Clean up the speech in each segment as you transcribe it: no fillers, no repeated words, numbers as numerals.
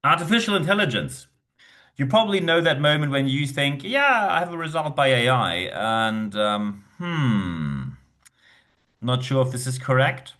Artificial intelligence. You probably know that moment when you think, yeah, I have a result by AI, and not sure if this is correct.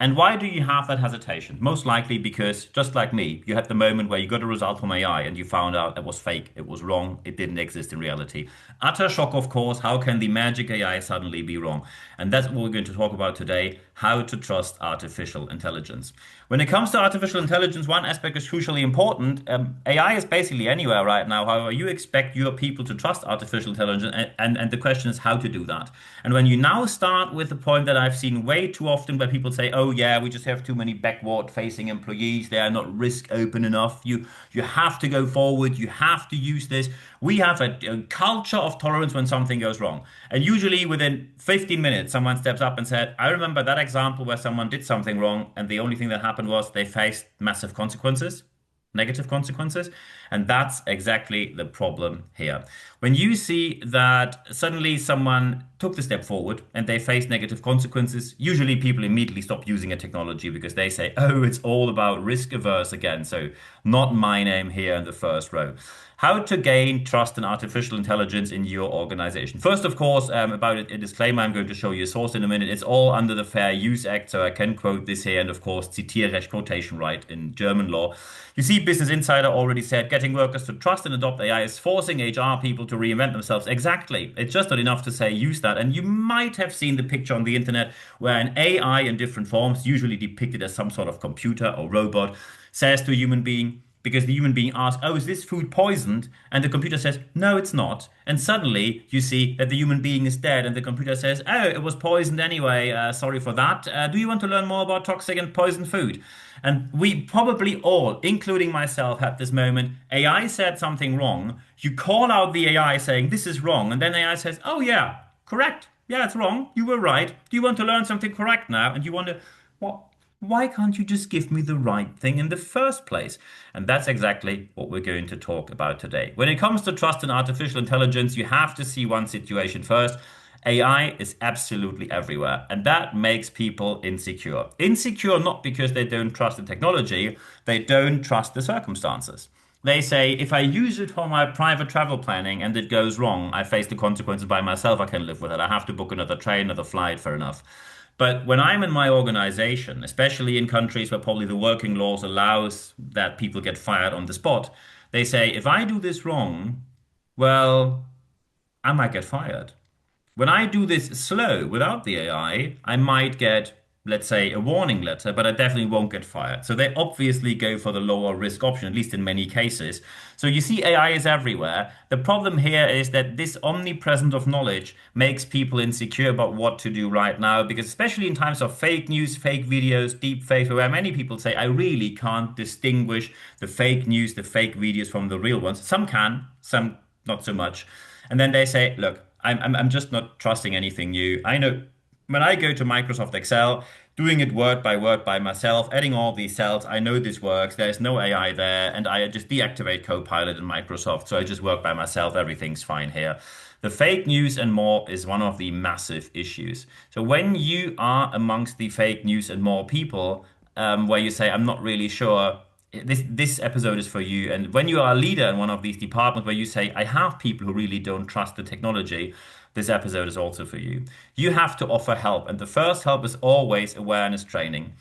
And why do you have that hesitation? Most likely because, just like me, you had the moment where you got a result from AI and you found out it was fake, it was wrong, it didn't exist in reality. Utter shock, of course. How can the magic AI suddenly be wrong? And that's what we're going to talk about today, how to trust artificial intelligence. When it comes to artificial intelligence, one aspect is crucially important. AI is basically anywhere right now. However, you expect your people to trust artificial intelligence, and the question is how to do that. And when you now start with the point that I've seen way too often where people say, oh yeah, we just have too many backward facing employees, they are not risk open enough. You have to go forward, you have to use this. We have a culture of tolerance when something goes wrong. And usually within 15 minutes, someone steps up and said, I remember that example where someone did something wrong, and the only thing that happened was they faced massive consequences, negative consequences. And that's exactly the problem here. When you see that suddenly someone took the step forward and they face negative consequences, usually people immediately stop using a technology because they say, oh, it's all about risk averse again. So, not my name here in the first row. How to gain trust in artificial intelligence in your organization. First, of course, about a disclaimer, I'm going to show you a source in a minute. It's all under the Fair Use Act, so I can quote this here, and of course, Zitierrecht quotation right in German law. You see, Business Insider already said getting workers to trust and adopt AI is forcing HR people to reinvent themselves. Exactly. It's just not enough to say use that. And you might have seen the picture on the internet where an AI in different forms, usually depicted as some sort of computer or robot, says to a human being, because the human being asks, oh, is this food poisoned? And the computer says, no, it's not. And suddenly you see that the human being is dead, and the computer says, oh, it was poisoned anyway. Sorry for that. Do you want to learn more about toxic and poisoned food? And we probably all, including myself, had this moment. AI said something wrong. You call out the AI saying, this is wrong. And then AI says, oh, yeah, correct. Yeah, it's wrong. You were right. Do you want to learn something correct now? And you wonder, what? Why can't you just give me the right thing in the first place? And that's exactly what we're going to talk about today. When it comes to trust in artificial intelligence, you have to see one situation first. AI is absolutely everywhere, and that makes people insecure. Insecure not because they don't trust the technology, they don't trust the circumstances. They say, if I use it for my private travel planning and it goes wrong, I face the consequences by myself, I can live with it. I have to book another train, another flight, fair enough. But when I'm in my organization, especially in countries where probably the working laws allows that people get fired on the spot, they say, if I do this wrong, well, I might get fired. When I do this slow without the I might get, let's say, a warning letter, but I definitely won't get fired. So they obviously go for the lower risk option, at least in many cases. So you see, AI is everywhere. The problem here is that this omnipresent of knowledge makes people insecure about what to do right now, because especially in times of fake news, fake videos, deep fake, where many people say, I really can't distinguish the fake news, the fake videos from the real ones. Some can, some not so much. And then they say, look, I'm just not trusting anything new. I know when I go to Microsoft Excel, doing it word by myself, adding all these cells, I know this works. There's no AI there, and I just deactivate Copilot in Microsoft. So I just work by myself. Everything's fine here. The fake news and more is one of the massive issues. So when you are amongst the fake news and more people, where you say, I'm not really sure this episode is for you. And when you are a leader in one of these departments where you say, I have people who really don't trust the technology, this episode is also for you. You have to offer help. And the first help is always awareness training.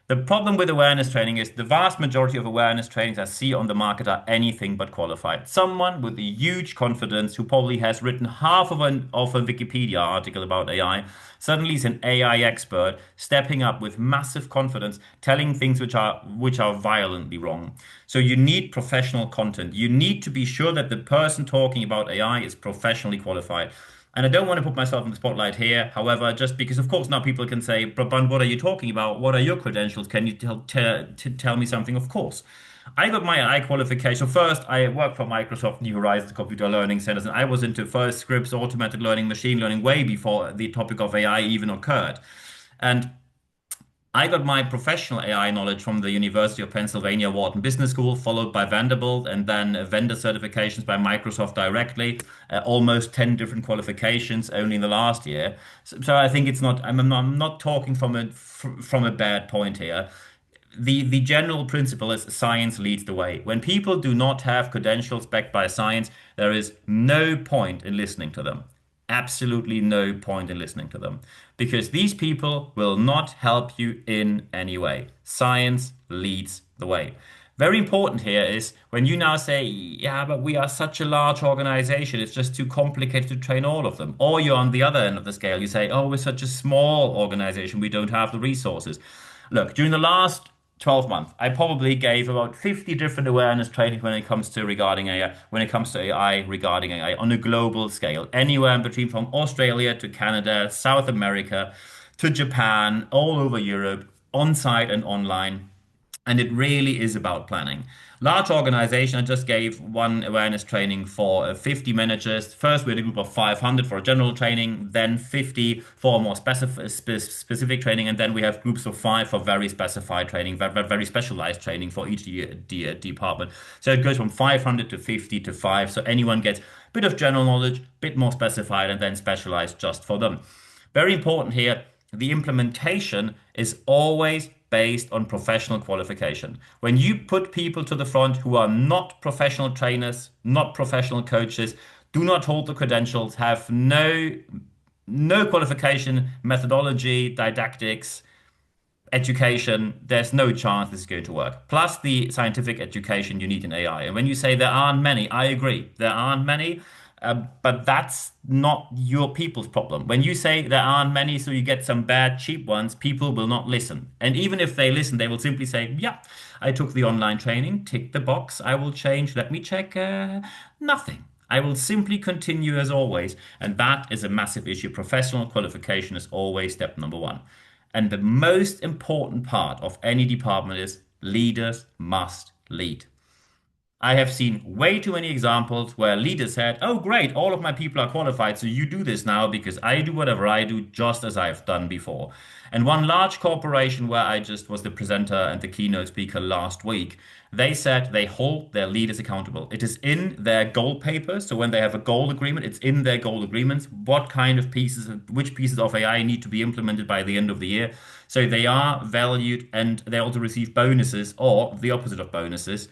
The problem with awareness training is the vast majority of awareness trainings I see on the market are anything but qualified. Someone with a huge confidence who probably has written half of a Wikipedia article about AI suddenly is an AI expert stepping up with massive confidence, telling things which are violently wrong. So you need professional content. You need to be sure that the person talking about AI is professionally qualified. And I don't want to put myself in the spotlight here. However, just because, of course, now people can say, Brabant, what are you talking about? What are your credentials? Can you tell me something? Of course. I got my AI qualification. First, I worked for Microsoft New Horizons Computer Learning Centers, and I was into first scripts, automated learning, machine learning way before the topic of AI even occurred. And I got my professional AI knowledge from the University of Pennsylvania Wharton Business School, followed by Vanderbilt, and then vendor certifications by Microsoft directly, almost 10 different qualifications only in the last year. So I think it's not, I'm not talking from a bad point here. the general principle is science leads the way. When people do not have credentials backed by science, there is no point in listening to them. Absolutely no point in listening to them because these people will not help you in any way. Science leads the way. Very important here is when you now say, yeah, but we are such a large organization, it's just too complicated to train all of them. Or you're on the other end of the scale, you say, oh, we're such a small organization, we don't have the resources. Look, during the last 12 months, I probably gave about 50 different awareness training when it comes to regarding AI, when it comes to AI regarding AI on a global scale, anywhere in between from Australia to Canada, South America to Japan, all over Europe, on site and online. And it really is about planning. Large organization, I just gave one awareness training for 50 managers. First, we had a group of 500 for a general training, then 50 for a more specific training, and then we have groups of five for very specified training, very specialized training for each department. So it goes from 500 to 50 to 5. So anyone gets a bit of general knowledge, a bit more specified, and then specialized just for them. Very important here, the implementation is always based on professional qualification. When you put people to the front who are not professional trainers, not professional coaches, do not hold the credentials, have no qualification, methodology, didactics, education, there's no chance this is going to work. Plus the scientific education you need in AI. And when you say there aren't many, I agree, there aren't many. But that's not your people's problem. When you say there aren't many, so you get some bad, cheap ones, people will not listen. And even if they listen, they will simply say, yeah, I took the online training, tick the box, I will change, let me check, nothing. I will simply continue as always. And that is a massive issue. Professional qualification is always step number one. And the most important part of any department is leaders must lead. I have seen way too many examples where leaders said, oh, great, all of my people are qualified, so you do this now because I do whatever I do just as I've done before. And one large corporation where I just was the presenter and the keynote speaker last week, they said they hold their leaders accountable. It is in their goal papers. So when they have a goal agreement, it's in their goal agreements what kind of pieces, which pieces of AI need to be implemented by the end of the year. So they are valued and they also receive bonuses or the opposite of bonuses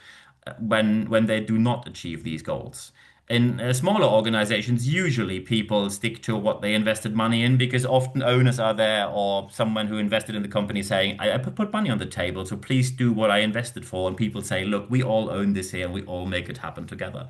when they do not achieve these goals. In smaller organizations, usually people stick to what they invested money in because often owners are there or someone who invested in the company saying, I put money on the table, so please do what I invested for. And people say, look, we all own this here and we all make it happen together.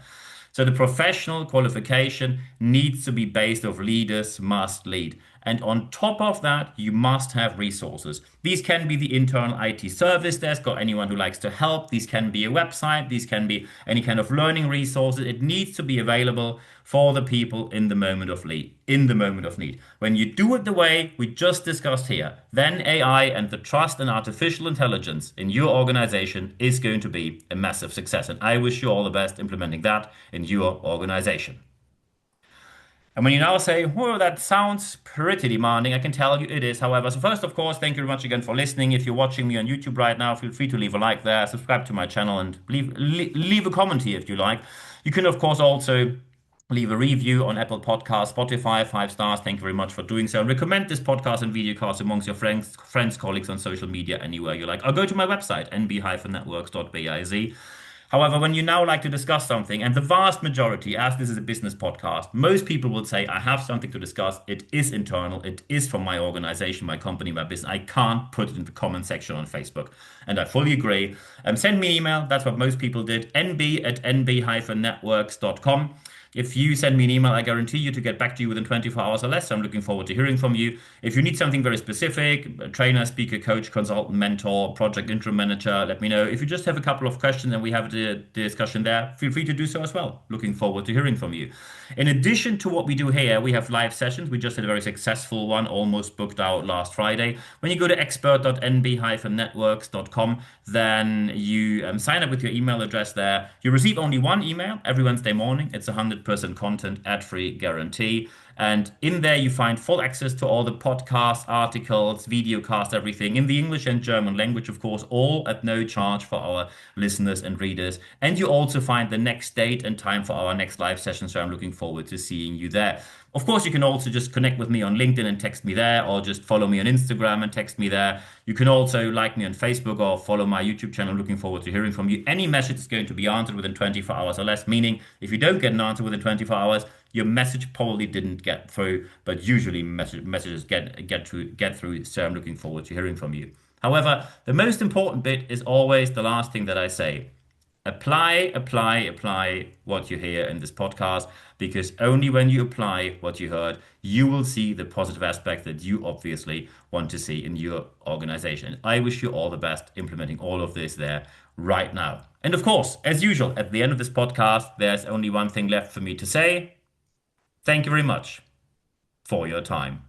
So the professional qualification needs to be based off leaders must lead. And on top of that, you must have resources. These can be the internal IT service desk or anyone who likes to help. These can be a website. These can be any kind of learning resources. It needs to be available for the people in the moment of need. When you do it the way we just discussed here, then AI and the trust in artificial intelligence in your organization is going to be a massive success. And I wish you all the best implementing that in your organization. And when you now say, well, that sounds pretty demanding, I can tell you it is. However, so first, of course, thank you very much again for listening. If you're watching me on YouTube right now, feel free to leave a like there, subscribe to my channel, and leave a comment here if you like. You can, of course, also leave a review on Apple Podcasts, Spotify, 5 stars. Thank you very much for doing so. And recommend this podcast and videocast amongst your friends, colleagues on social media, anywhere you like. Or go to my website, nb-networks.biz. However, when you now like to discuss something, and the vast majority, as this is a business podcast, most people will say, I have something to discuss. It is internal. It is from my organization, my company, my business. I can't put it in the comment section on Facebook. And I fully agree. Send me an email. That's what most people did. nb@nb-networks.com. If you send me an email, I guarantee you to get back to you within 24 hours or less. So I'm looking forward to hearing from you. If you need something very specific, a trainer, speaker, coach, consultant, mentor, project interim manager, let me know. If you just have a couple of questions and we have a discussion there, feel free to do so as well. Looking forward to hearing from you. In addition to what we do here, we have live sessions. We just had a very successful one, almost booked out last Friday. When you go to expert.nb-networks.com, then you sign up with your email address there. You receive only one email every Wednesday morning. It's 100% content, ad-free guarantee. And in there, you find full access to all the podcasts, articles, videocasts, everything in the English and German language, of course, all at no charge for our listeners and readers. And you also find the next date and time for our next live session. So I'm looking forward to seeing you there. Of course, you can also just connect with me on LinkedIn and text me there, or just follow me on Instagram and text me there. You can also like me on Facebook or follow my YouTube channel. Looking forward to hearing from you. Any message is going to be answered within 24 hours or less, meaning if you don't get an answer within 24 hours, your message probably didn't get through, but usually messages get through. So I'm looking forward to hearing from you. However, the most important bit is always the last thing that I say. Apply, apply, apply what you hear in this podcast, because only when you apply what you heard, you will see the positive aspect that you obviously want to see in your organization. I wish you all the best implementing all of this there right now. And of course, as usual, at the end of this podcast, there's only one thing left for me to say. Thank you very much for your time.